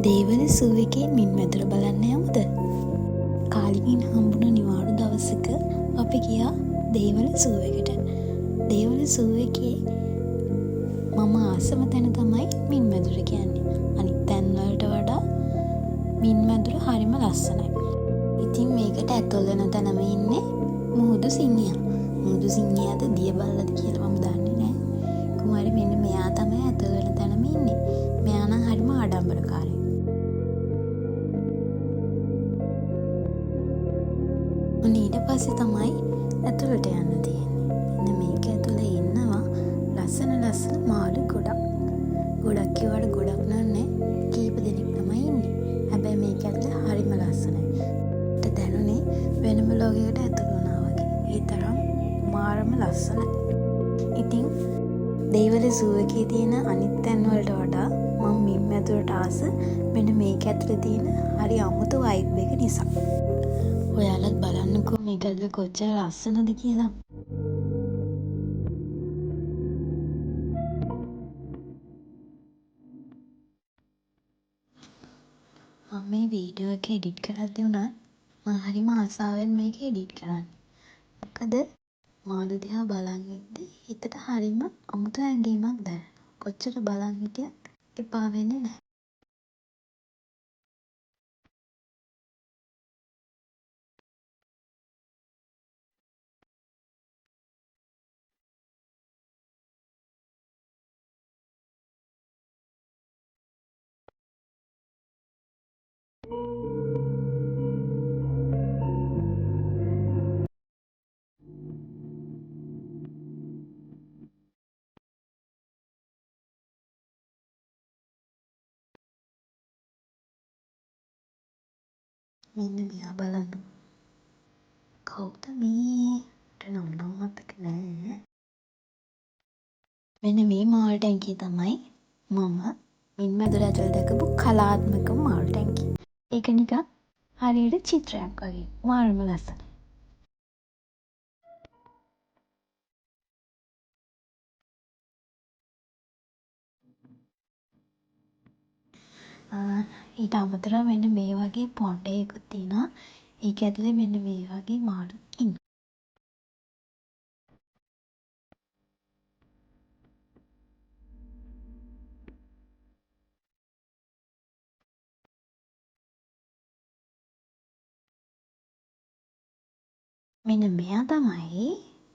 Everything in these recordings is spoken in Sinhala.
දේවල සූ එකේ මින් මැදුර බලන්න යමුද? කාලෙකින් හම්බුණු නිවාඩු දවසක අපි ගියා දේවල සූ එකට. දේවල සූ එකේ මම ආසම තැන තමයි මින් මැදුර කියන්නේ. අනිත් තැන් වලට වඩා මින් මැදුර හරිම ලස්සනයි. ඉතින් මේකට ඇතුල් වෙන තැනම ඉන්නේ මුහුදු සිංහයා. මුහුදු සිංහයාද දිය බල්ලද කියලා මම දන්නේ නැහැ. කුමාරි මෙන්න මෙයා තමයි ඇතුල් වෙන තැනම ඉන්නේ. මෙයා නම් හරිම ආඩම්බරකාරයි. ඊට පස්සේ තමයි ඇතුළට යන්න තියෙන්නේ. මෙන්න මේක ඇතුළේ ඉන්නවා ලස්සන මාළු ගොඩක්. ගොඩක් කියවට ගොඩක් නන්නේ කීප දෙනෙක් තමයි ඉන්නේ. හැබැයි මේක ඇතුළේ හරිම ලස්සනයි. මට දැනුනේ වෙනම ලෝකයකට ඇතුළු වුණා වගේ. ඒ තරම් මාරම ලස්සනයි. ඉතින් දේවල සූ එකේ තියෙන අනිත් තැන් වලට වඩා මම මින් මැදුරට ආස මෙන්න මේක ඇතුළේ තියෙන හරි අමුතු වයිබ් එක නිසා. ඔයාලත් බලන්නකෝ මේක ඇතුළේ කොච්චර ලස්සනද කියලා. මම මේ වීඩියෝ එක එඩිට් කරද්දී උනත් මම හරිම ආසාවෙන් මේක එඩිට් කරන්නේ. මොකද මාළු දිහා බලන් ඉද්දී හිතට හරිම අමුතු හැඟීමක් දැනෙනවා. කොච්චර බලන් හිටියත් එපා වෙන්නේ නැහැ. මෙන්න මෙයා බලන්න. කවුද මේ? මට නම් මතක නෑ. මෙන්න මේ මාළු ටැංකිය තමයි මම මින් මැදුර ඇතුළේ දැකපු කලාත්මකම මාළු ටැංකිය. ඒක නිකන් හරියට චිත්‍රයක් වගේ. මාරම ලස්සනයි. ඊට අමතරව මෙන්න මේ වගේ පොන්ඩ් එකකුත් තියෙනවා. ඒක ඇතුලේ මෙන්න මේ වගේ මාළු ඉන්නවා. මෙන්න මෙයා තමයි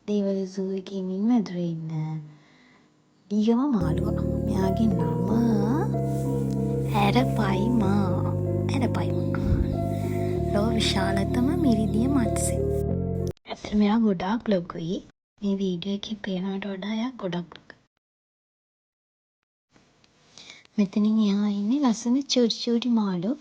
දේවල සූ එකේ මින් මැදුරේ ඉන්න දිගම මාළුවා. මෙයාගේ නම ඇරපයිමා. ලොව විශාලතම මිරිදිය මත්ස්‍ය. ඇත්තටම මෙයා ගොඩාක් ලොකුයි. මේ වීඩියෝ එකේ පේනවට වඩා එයා ගොඩක් ලොකුයි. මෙතනින් එහා ඉන්නේ ලස්සන චූටි මාළු.